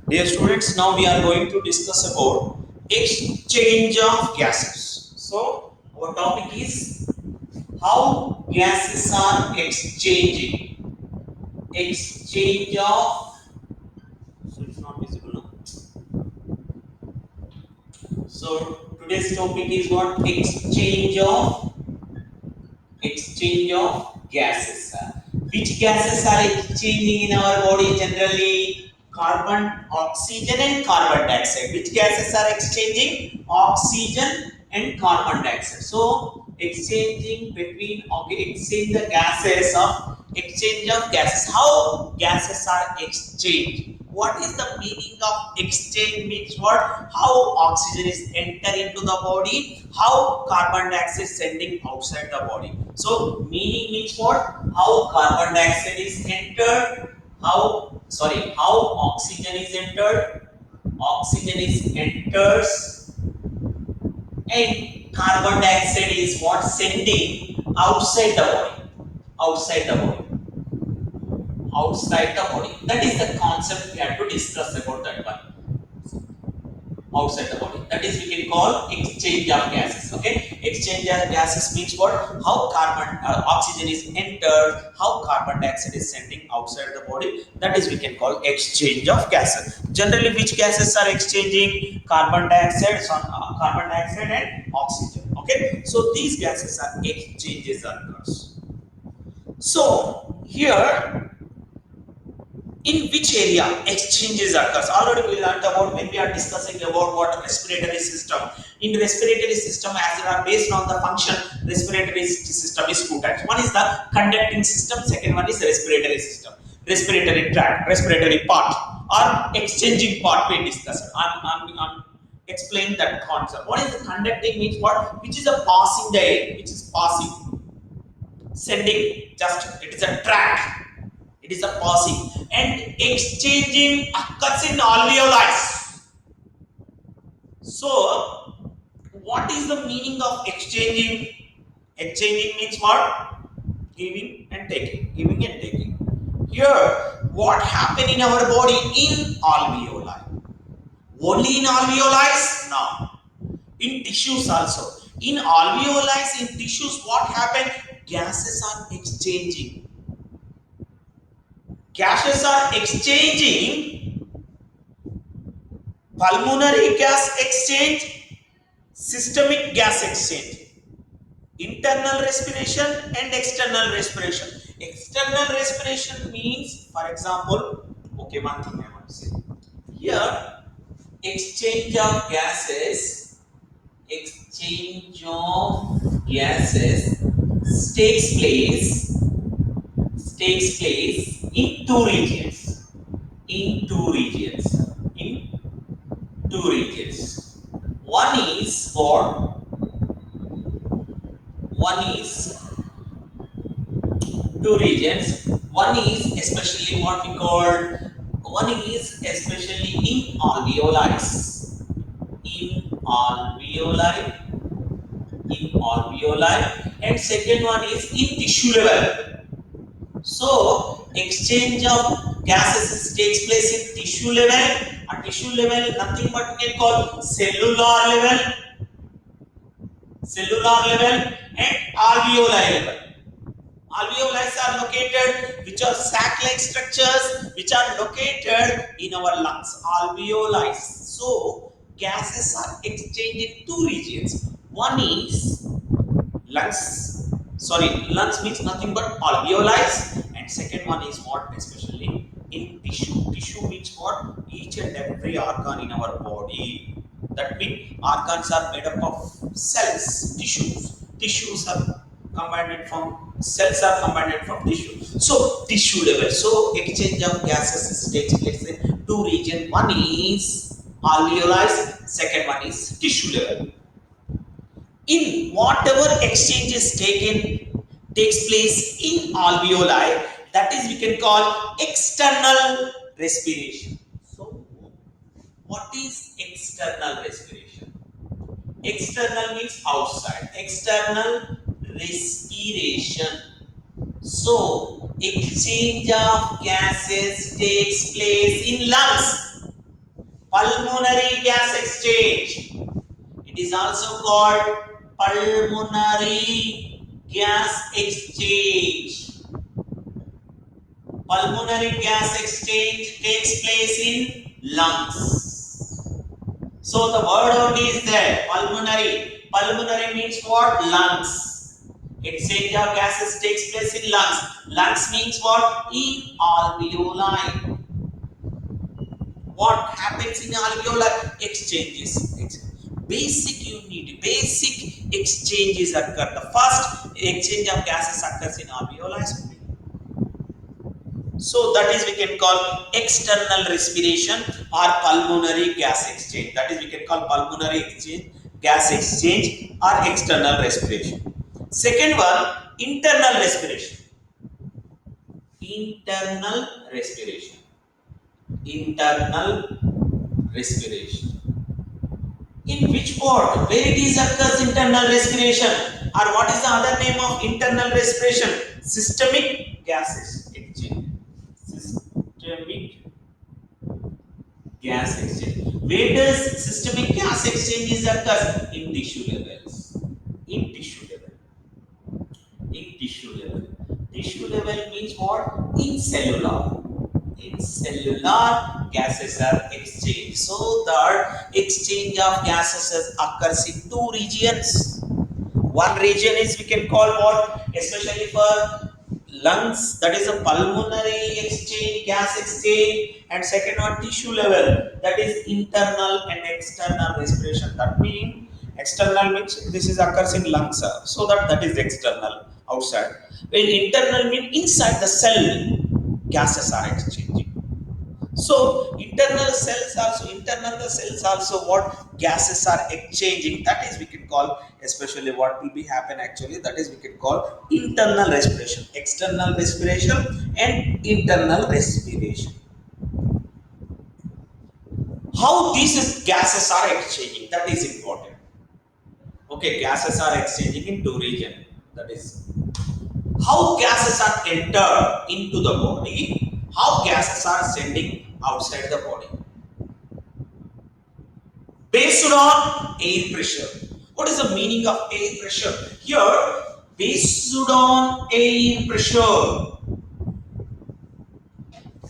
Dear students, now we are going to discuss about exchange of gases. So, our topic is how gases are exchanging. Exchange of, so it's not visible now. So, today's topic is what? Exchange of gases. Which gases are exchanging in our body generally? Carbon, oxygen, and carbon dioxide. Which gases are exchanging? Oxygen and carbon dioxide. So, exchanging between, okay, exchange of gases. How gases are exchanged? What is the meaning of exchange? Means what? How oxygen is enter into the body, how carbon dioxide is sending outside the body. So meaning means what? How carbon dioxide is entered, how oxygen is entered, oxygen is enters, and carbon dioxide is what sending outside the body, outside the body, outside the body. That is the concept we have to discuss about that one. Outside the body. That is we can call exchange of gases. Okay, exchange of gases means what? How oxygen is entered, how carbon dioxide is sending outside the body. That is we can call exchange of gases. Generally, which gases are exchanging? Carbon dioxide and oxygen. Okay, so these gases are exchanges occurs. So here in which area exchanges occurs? Already we learned about when we are discussing about what respiratory system. In respiratory system, as they are based on the function, respiratory system is two types. One is the conducting system, second one is the respiratory system, respiratory tract, respiratory part, or exchanging part we discussed. I'm explain that concept. What is the conducting means what? Which is a passing the air, which is passing, sending, just it is a track, it is a passing, and exchanging occurs in alveoli. So what is the meaning of exchanging? Exchanging means what? Giving and taking, giving and taking. Here what happened in our body? In alveoli, only in alveoli? No, in tissues also. In alveoli, in tissues, what happened? Gases are exchanging, gases are exchanging. Pulmonary gas exchange, systemic gas exchange, internal respiration and external respiration. External respiration means, for example, okay, one thing I want to say here, exchange of gases, exchange of gases takes place in two regions, in two regions, in two regions. One is for one is two regions. One is especially what we call, one is especially in alveoli, in alveoli, in alveoli, and second one is in tissue level. So exchange of gases takes place in tissue level. A tissue level, nothing but we can call cellular level and alveoli level. Alveoli are located, which are sac-like structures, which are located in our lungs. Alveoli. So gases are exchanged in two regions. One is lungs. Sorry, lungs means nothing but alveoli, and second one is what? Especially in tissue. Tissue means what? Each and every organ in our body. That means organs are made up of cells, tissues. Tissues are combined from cells are combined from tissue. So tissue level. So exchange of gases takes place in two regions. One is alveoli, second one is tissue level. In whatever exchange is taken takes place in alveoli, that is we can call external respiration. So what is external respiration? External means outside, external respiration. So exchange of gases takes place in lungs. Pulmonary gas exchange. It is also called pulmonary gas exchange. Pulmonary gas exchange takes place in lungs. So the word only is there, pulmonary. Pulmonary means what? Lungs. Exchange of gases takes place in lungs. Lungs means what? In alveoli. What happens in alveoli? Exchanges. Basic unit, basic exchanges occur. The first exchange of gases occurs in alveoli. So that is we can call external respiration or pulmonary gas exchange. That is we can call pulmonary exchange, gas exchange or external respiration. Second one, internal respiration. Internal respiration. Internal respiration. In which part? Where it is occurs internal respiration, or what is the other name of internal respiration? Systemic gases exchange. Systemic gas exchange. Where does systemic gas exchanges occurs? In tissue levels. In tissue level. In tissue level. Tissue level means what? In cellular. In cellular gases are exchanged. So the exchange of gases occurs in two regions. One region is we can call what? Especially for lungs, that is a pulmonary exchange, gas exchange, and second one tissue level, that is internal and external respiration. That means external means this is occurs in lungs, so that is external, outside. When internal means inside the cell, gases are exchanging. So internal the cells also what gases are exchanging. That is we can call, especially what will be happen actually. That is we can call internal respiration, external respiration, and internal respiration. How these gases are exchanging, that is important. Okay, gases are exchanging in two regions. That is how gases are entered into the body. How gases are sending outside the body. Based on air pressure. What is the meaning of air pressure? Here, based on air pressure.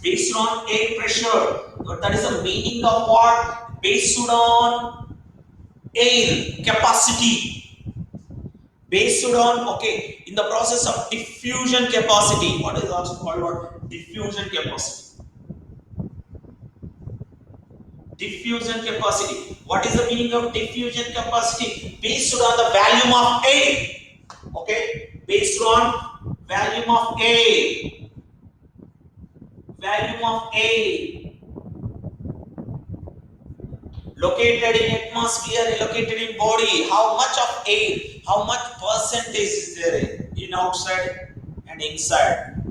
Based on air pressure. That is the meaning of what? Based on air capacity. Based on, okay, in the process of diffusion capacity. What is also called what? Diffusion capacity. Diffusion capacity. What is the meaning of diffusion capacity? Based on the volume of air. Okay, based on volume of air. Volume of air located in atmosphere, located in body. How much of air? How much percentage is there in outside and inside?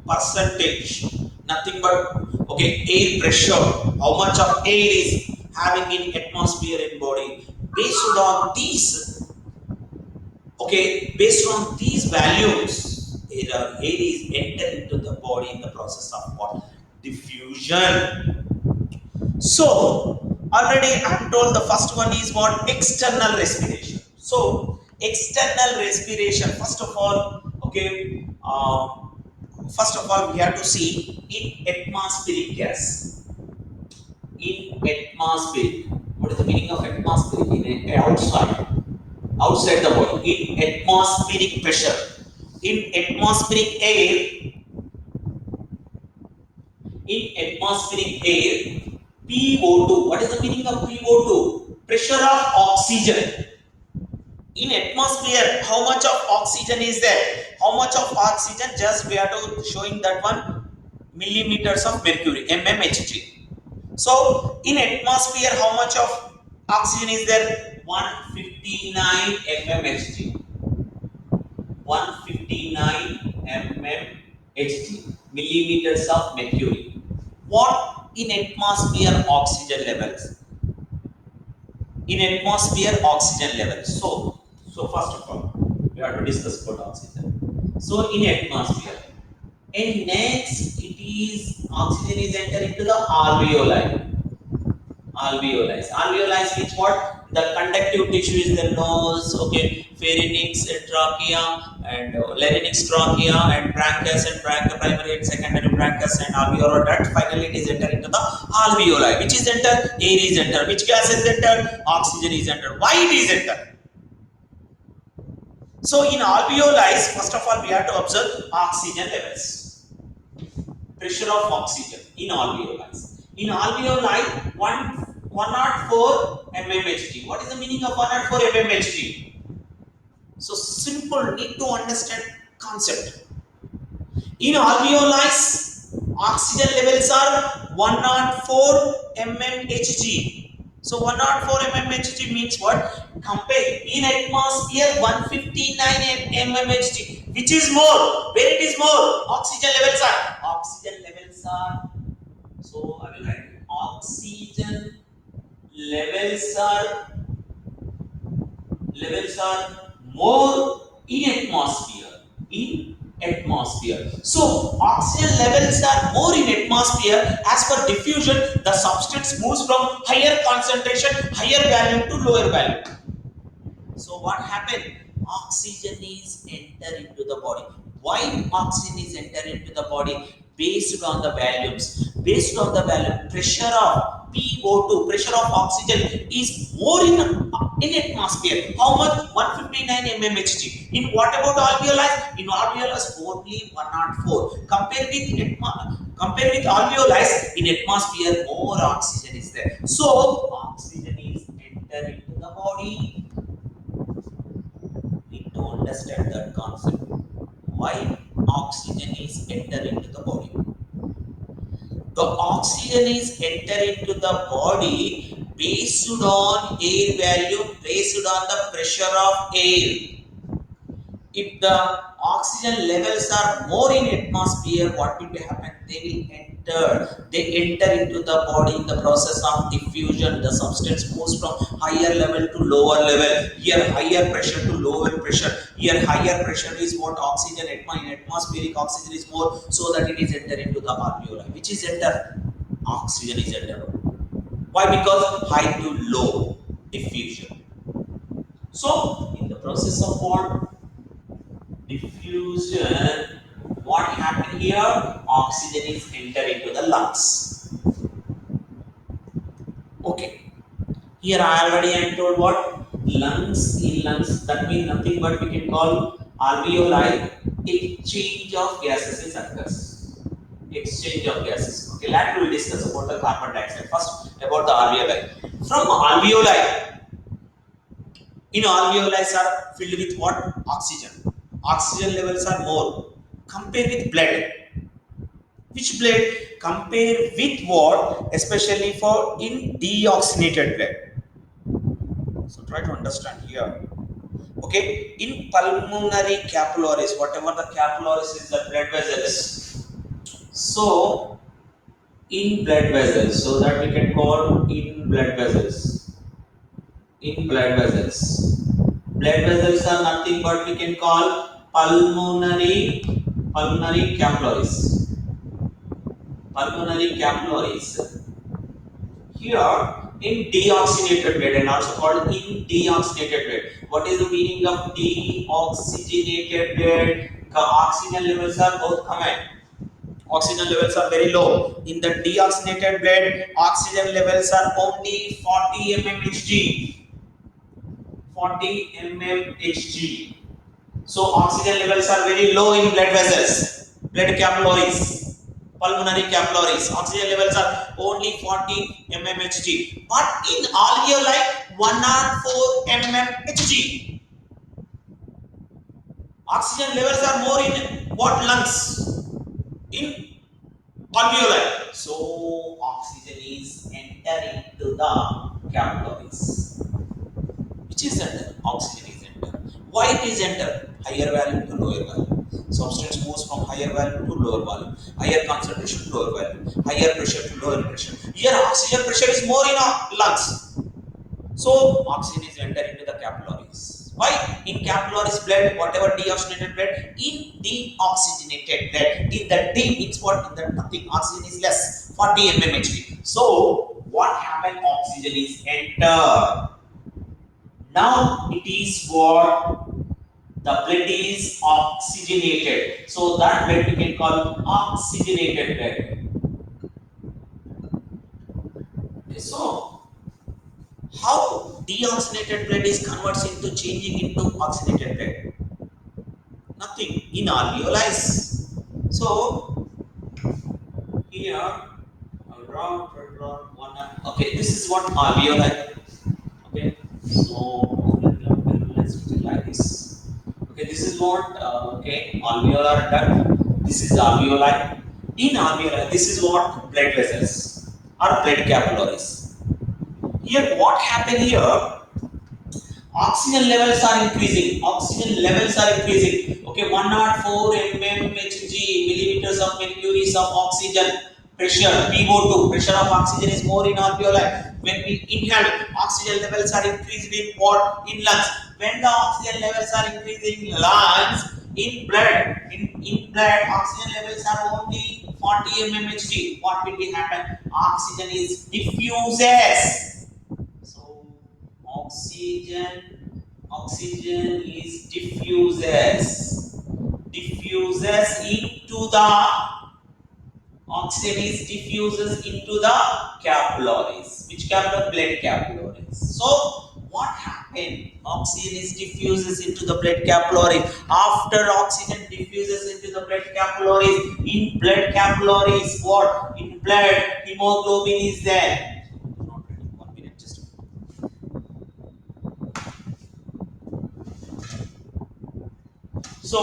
Percentage. Nothing but okay, air pressure. How much of air is having in atmosphere and body? Based on these, okay, based on these values, air is entered into the body in the process of what? Diffusion. So already I'm told the first one is what? External respiration. So external respiration. First of all, okay. First of all, we have to see in atmospheric gas. In atmospheric. What is the meaning of atmospheric? In outside. Outside the body. In atmospheric pressure. In atmospheric air. In atmospheric air. PO2. What is the meaning of PO2? Pressure of oxygen. In atmosphere, how much of oxygen is there? How much of oxygen? Just we are to showing that one millimeters of mercury, mmHg. So in atmosphere, how much of oxygen is there? 159 mmHg. 159 mmHg, millimeters of mercury. What in atmosphere oxygen levels? In atmosphere oxygen levels. So first of all, we have to discuss about oxygen. So in atmosphere, and next it is oxygen is entering into the alveoli. Alveoli. Alveoli means what? The conductive tissue is the nose, okay, pharynx and trachea, and larynx, trachea, and bronchus and bronchi, primary and secondary bronchus, and alveolar duct. Finally, it is entered into the alveoli. Which is enter? Air is enter. Which gas is enter? Oxygen is enter. Why it is enter? So in alveoli, first of all, we have to observe oxygen levels, pressure of oxygen in alveoli. In alveoli, 104 mmHg. What is the meaning of 104 mmHg? So simple, need to understand concept. In alveoli, oxygen levels are 104 mmHg. So 104 mmHg means what? Compare in atmosphere 159 mmHg. Which is more? Where it is more? Oxygen levels are. Oxygen levels are. So I will write oxygen levels are more in atmosphere. In atmosphere. So oxygen levels are more in atmosphere. As per diffusion, the substance moves from higher concentration, higher value to lower value. So what happened? Oxygen is enter into the body. Why oxygen is enter into the body? Based on the values. Based on the value, pressure of PO2, pressure of oxygen is more in atmosphere. How much? 159 mmHg. In what about alveoli? In alveoli only 104. Compare with alveoli, in atmosphere more oxygen is there. So oxygen is enter into the body. Need to understand that concept. Why oxygen is enter into the body? The oxygen is enter into the body based on air value, based on the pressure of air. If the oxygen levels are more in atmosphere, what will happen? They enter into the body in the process of diffusion. The substance moves from higher level to lower level. Here higher pressure to lower pressure. Here higher pressure is what? Oxygen. In atmospheric oxygen is more, so that it is enter into the alveoli. Which is enter? Oxygen is enter. Why? Because high to low diffusion. So in the process of what? Diffusion, what happened here? Oxygen is enter into the lungs. Okay. Here I already am told what? Lungs. In lungs, that means nothing but we can call alveoli. Exchange of gases is occurs. Exchange of gases. Okay, later we will discuss about the carbon dioxide. First about the alveoli. From alveoli, in alveoli are filled with what? Oxygen. Oxygen levels are more. Compare with blood. Which blood? Compare with what? Especially for in deoxygenated blood. So try to understand here. Okay, in pulmonary capillaries, whatever the capillaries is the blood vessels. So in blood vessels, so that we can call in blood vessels. In blood vessels. Blood vessels are nothing but we can call pulmonary capillaries. Pulmonary capillaries. Here in deoxygenated blood and also called in deoxygenated blood. What is the meaning of deoxygenated blood? The oxygen levels are both common. Oxygen levels are very low. In the deoxygenated blood, oxygen levels are only 40 mmHg. 40 mmHg. So oxygen levels are very low in blood vessels, blood capillaries, pulmonary capillaries. Oxygen levels are only 40 mmHg. But in alveoli, 104 mmHg. Oxygen levels are more in what? Lungs. In alveoli. So oxygen is entering into the capillaries. Which is enter? Oxygen is enter. Why it is enter? Higher value to lower value. Substance moves from higher value to lower value. Higher concentration to lower value. Higher pressure to lower pressure. Here oxygen pressure is more in our lungs. So oxygen is enter into the capillaries. Why? In capillaries blood, whatever deoxygenated blood, in deoxygenated blood, in the D means what? In the nothing, oxygen is less, 40 mmHg. So what happened? Oxygen is entered. Now it is what the blood is oxygenated. So that blood we can call oxygenated blood. Okay, so how deoxygenated blood is converts into changing into oxygenated blood? Nothing in alveoli. So here around one. Okay, this is what alveoli. Okay, so let's put it like this. Okay, this is what alveolar duct. This is alveoli. In alveoli, this is what blood vessels or blood capillaries. Here, what happened here? Oxygen levels are increasing. Oxygen levels are increasing. Okay, 104 mmHg, millimeters of mercury of oxygen. Pressure PO2, pressure of oxygen is more in alveoli. When we inhale, oxygen levels are increased in what? In lungs. When the oxygen levels are increasing in lungs, in blood, in blood, oxygen levels are only 40 mmHg. What will be happen? Oxygen is diffuses. So oxygen is diffuses into the capillaries. Which capillary? Blood capillaries. So what happened? Oxygen is diffuses into the blood capillaries. After oxygen diffuses into the blood capillaries, in blood capillaries, what? In blood, hemoglobin is there. Not ready. 1 minute, just. So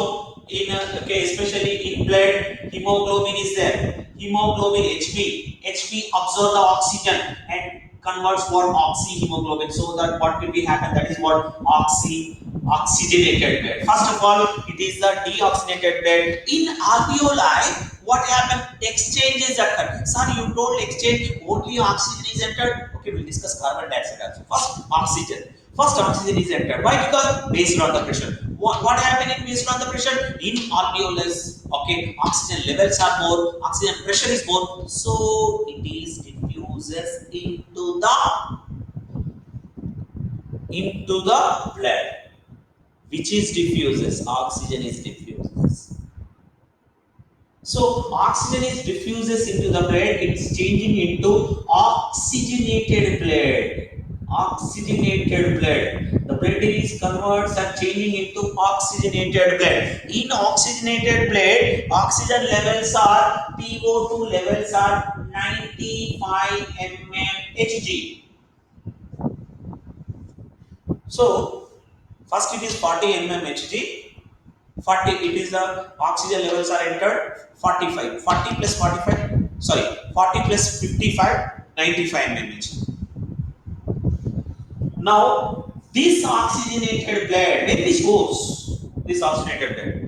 especially in blood, hemoglobin is there. Hemoglobin HB absorb the oxygen and converts what oxyhemoglobin. So that what will be happen? That is what oxygenated blood. First of all, it is the deoxygenated blood. In alveoli, what happened? Exchanges occur. Sir, you told exchange only oxygen is entered. Okay, we'll discuss carbon dioxide also. First oxygen. First oxygen is entered. Why? Because based on the pressure. What happening based on the pressure? In alveolus, okay, oxygen levels are more, oxygen pressure is more, so it is diffuses into the blood. Which is diffuses? Oxygen is diffuses. So oxygen is diffuses into the blood, it's changing into oxygenated blood. Oxygenated blood. The blood is converts and changing into oxygenated blood. In oxygenated blood, oxygen levels are PO2 levels are 95 mmHg. So first it is 40 mmHg. 40 it is the oxygen levels are entered 45 40 plus 45 sorry 40 plus 55 95 mmHg. Now this oxygenated blood, where this goes? This oxygenated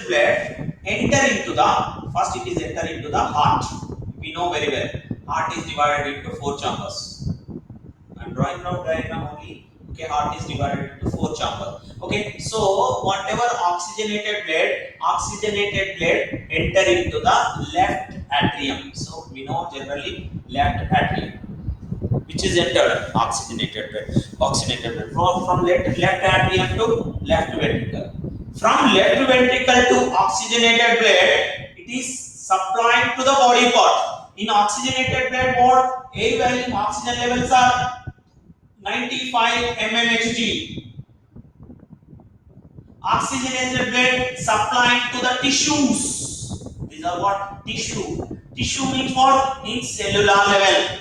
blood enter into the first it is enter into the heart. We know very well heart is divided into 4 chambers. I'm drawing now diagram only. Okay, heart is divided into 4 chambers. Okay, so whatever oxygenated blood enter into the left atrium. So we know generally left atrium, which is entered oxygenated blood. From left atrium to left ventricle. From left ventricle to oxygenated blood, it is supplied to the body part. In oxygenated blood, what A value oxygen levels are 95 mmHg. Oxygenated blood supplied to the tissues. These are what? Tissue. Tissue means what? In cellular level.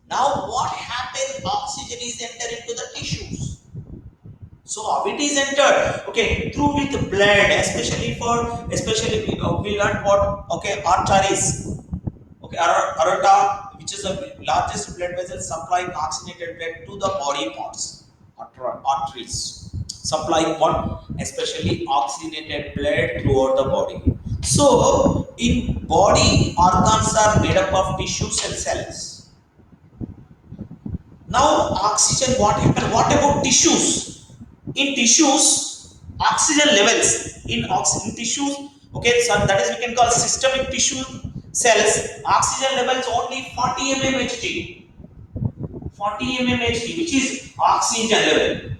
Now what happened? Oxygen is entered into the tissues. So how it is entered? Okay, through with blood, especially we learned what? Okay, arteries. Okay, aorta, which is the largest blood vessel supplying oxygenated blood to the body parts. Arteries supplying what? Especially oxygenated blood throughout the body. So in body, organs are made up of tissues and cells. Now oxygen, what happened? What about tissues? In tissues, oxygen levels in tissues. Okay, so that is we can call systemic tissue. cells, oxygen levels only 40 mmHg, 40 mmHg, which is oxygen level.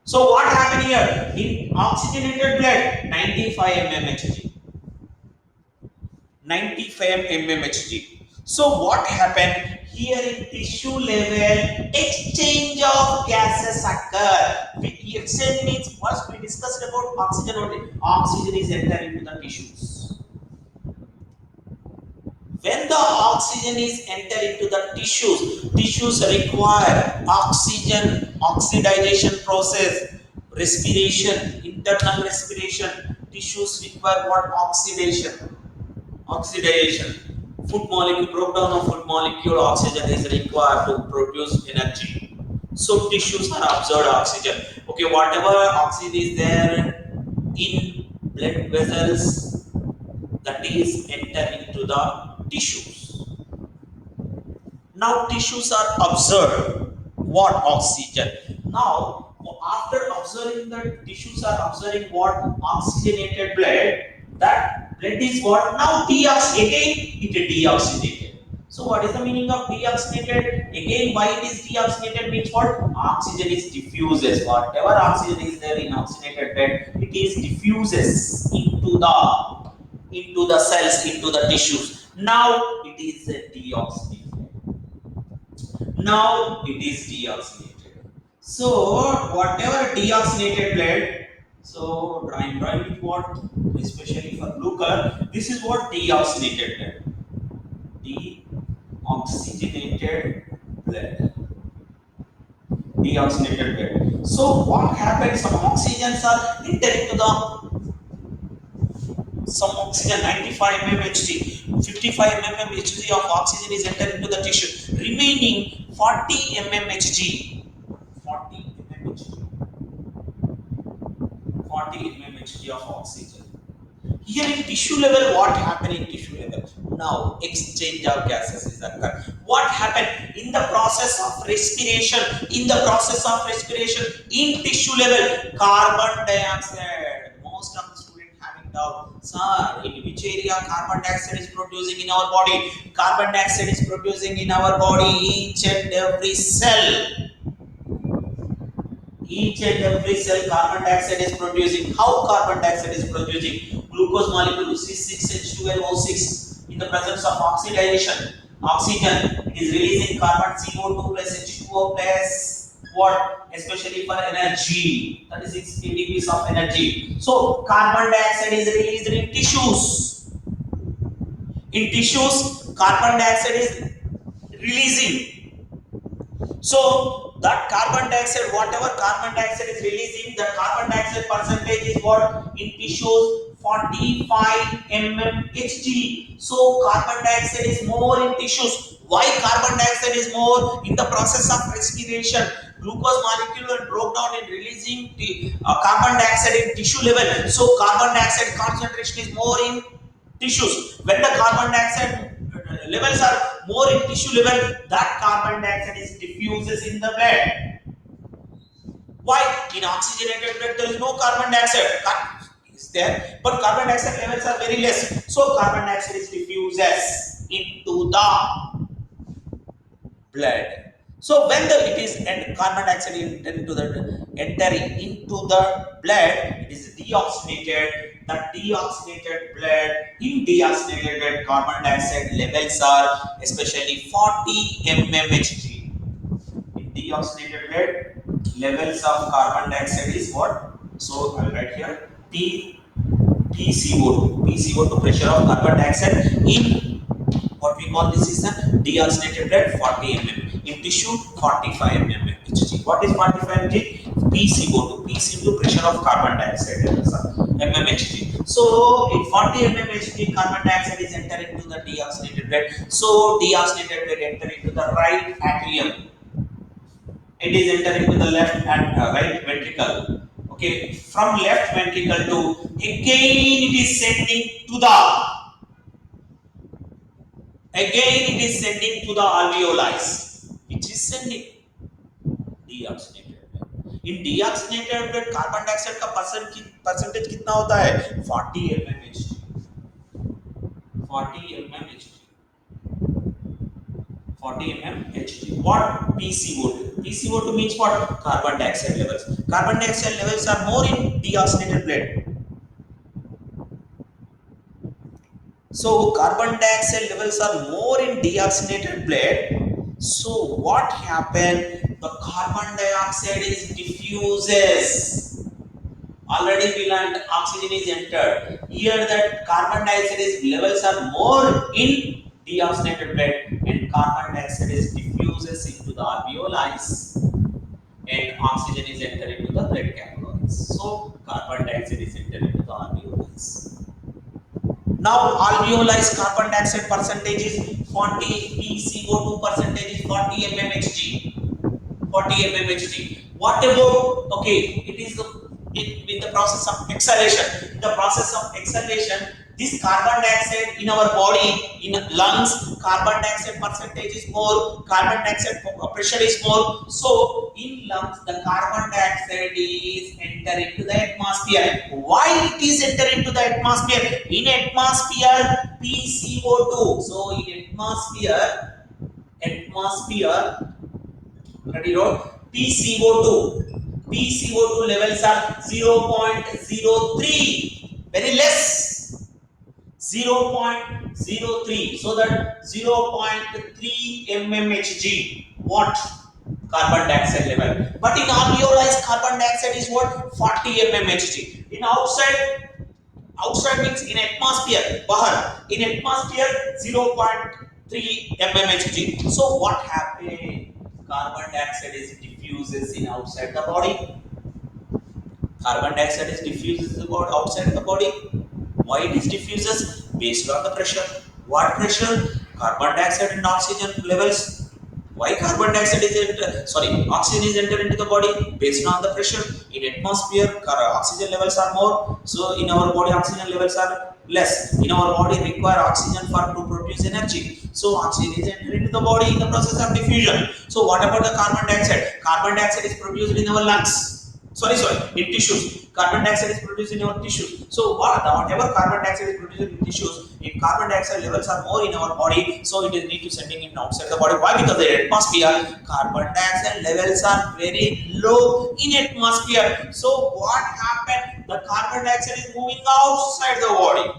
So what happened here? In oxygenated blood, 95 mmHg, 95 mmHg. So what happened here in tissue level? Exchange of gases occur. Exchange means first we discussed about oxygen only. Oxygen is entering into the tissues. When the oxygen is enter into the tissues, tissues require oxygen, oxidization process, respiration, internal respiration. Tissues require what? Oxidation, oxidation. Food molecule, breakdown of food molecule, oxygen is required to produce energy. So tissues are absorbed oxygen. Okay, whatever oxygen is there in blood vessels, that is enter into the tissues. Now tissues are absorbed what? Oxygen. Now after observing the tissues are observing what? Oxygenated blood. That blood is what? Now deoxygenated. It is deoxygenated. So what is the meaning of deoxygenated? Again, why it is deoxygenated means what? Oxygen is diffuses. Whatever oxygen is there in oxygenated blood, it is diffuses into the cells, into the tissues. Now it is deoxygenated. Now it is deoxygenated. So whatever deoxygenated blood, so I'm drawing it what, especially for blue color. This is what deoxygenated blood. Deoxygenated blood. Deoxygenated blood. So what happens? Some oxygens are entering to the some oxygen 95 mmHg, 55 mmHg of oxygen is entered into the tissue. Remaining 40 mmHg, 40 mmHg, 40 mmHg of oxygen. Here in tissue level, what happened in tissue level? Now exchange of gases is occur. What happened in the process of respiration? In the process of respiration in tissue level, carbon dioxide. Most of the students having doubt, sir, in which area carbon dioxide is producing in our body? Carbon dioxide is producing in our body each and every cell. Each and every cell carbon dioxide is producing. How carbon dioxide is producing? Glucose molecule C6H12O6 in the presence of oxidation. Oxygen is releasing carbon CO2 plus H2O plus what? Especially for energy. 36 degrees of energy. So carbon dioxide is released in tissues. In tissues, carbon dioxide is releasing. So that carbon dioxide, whatever carbon dioxide is releasing, the carbon dioxide percentage is what? In tissues, 45 mmHg. So carbon dioxide is more in tissues. Why carbon dioxide is more? In the process of respiration, glucose molecule broke down in releasing the carbon dioxide in tissue level. So carbon dioxide concentration is more in tissues. When the carbon dioxide levels are more in tissue level, that carbon dioxide is diffuses in the blood. Why? In oxygenated blood there is no carbon dioxide. Is there, but carbon dioxide levels are very less. So carbon dioxide is diffuses into the blood. So when it is and carbon dioxide entering into the blood, it is deoxygenated. The deoxygenated blood, in deoxygenated blood, carbon dioxide levels are especially 40 mmHg. In deoxygenated blood, levels of carbon dioxide is what? So I'll write here PCO2. PCO2 pressure of carbon dioxide in what we call this is a deoxygenated blood 40 mm, in tissue 45 mmHg. What is 45 mmHg? PCO2. P is into pressure of carbon dioxide mmHg. So in 40 mmHg carbon dioxide is entering into the deoxygenated blood. So deoxygenated blood enter into the right atrium. It is entering to the left and right ventricle. Okay, from left ventricle to again it is sending to the again it is sending to the alveoli, which is sending deoxygenated blood. In deoxygenated blood carbon dioxide का percentage कितना होता है? 40 mmHg. 40 mm Hg. 40 mm Hg. What PCO2? PCO2 means what? Carbon dioxide levels. Carbon dioxide levels are more in deoxygenated blood. So carbon dioxide levels are more in deoxygenated blood. So what happened? The carbon dioxide is diffuses. Already we learned oxygen is entered. Here that carbon dioxide is levels are more in deoxygenated blood and carbon dioxide is diffuses into the alveoli and oxygen is entered into the blood capillaries. So carbon dioxide is entered into the alveoli. Now alveoli carbon dioxide percentage is 40, PCO2 percentage is 40 mmHg. 40 mmHg. What about, okay, it is in the process of exhalation. In the process of exhalation, this carbon dioxide in our body, in lungs, carbon dioxide percentage is more, carbon dioxide pressure is more. So in lungs, the carbon dioxide is enter into the atmosphere. Why it is enter into the atmosphere? In atmosphere, PCO2. So in atmosphere, already wrote PCO2. PCO2 levels are 0.03, very less, 0.03. So that 0.3 mmHg. What? Carbon dioxide level. But in alveoli, carbon dioxide is what? 40 mmHg. In outside means in atmosphere, bahar. In atmosphere, 0.3 mmHg. So what happened? Carbon dioxide is diffuses in outside the body. Carbon dioxide is diffuses outside the body. Why it is diffuses? Based on the pressure. What pressure? Carbon dioxide and oxygen levels. Why carbon dioxide is oxygen is entered into the body based on the pressure. In atmosphere, oxygen levels are more. So in our body, oxygen levels are less. In our body, require oxygen for to produce energy. So oxygen is entered into the body in the process of diffusion. So what about the carbon dioxide? Carbon dioxide is produced in our lungs. In tissues. Carbon dioxide is produced in our tissues. So whatever carbon dioxide is produced in tissues, if carbon dioxide levels are more in our body, so it is need to sending it outside the body. Why? Because the atmosphere, carbon dioxide levels are very low in atmosphere. So what happened? The carbon dioxide is moving outside the body.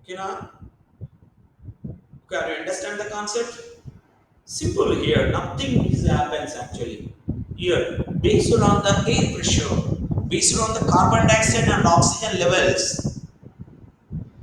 Okay, now? Can you understand the concept? Simple here, nothing happens actually. Here, based on the air pressure, based on the carbon dioxide and oxygen levels,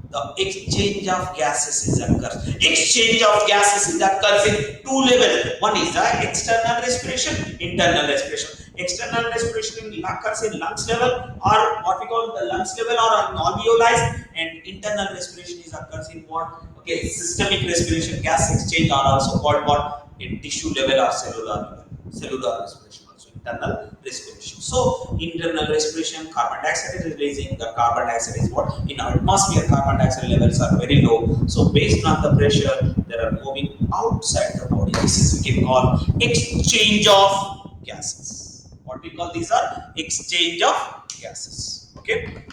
the exchange of gases is occurs. Exchange of gases is occurs in two levels. One is the external respiration, internal respiration. External respiration occurs in lungs level or what we call the lungs level or alveoli, and internal respiration is occurs in what? Okay, systemic respiration, gas exchange are also called what? In tissue level or cellular level. Cellular respiration also internal respiration. So internal respiration, carbon dioxide is releasing. The carbon dioxide is what? In our atmosphere, carbon dioxide levels are very low. So based on the pressure, they are moving outside the body. This is we can call exchange of gases. What we call these are exchange of gases. Okay.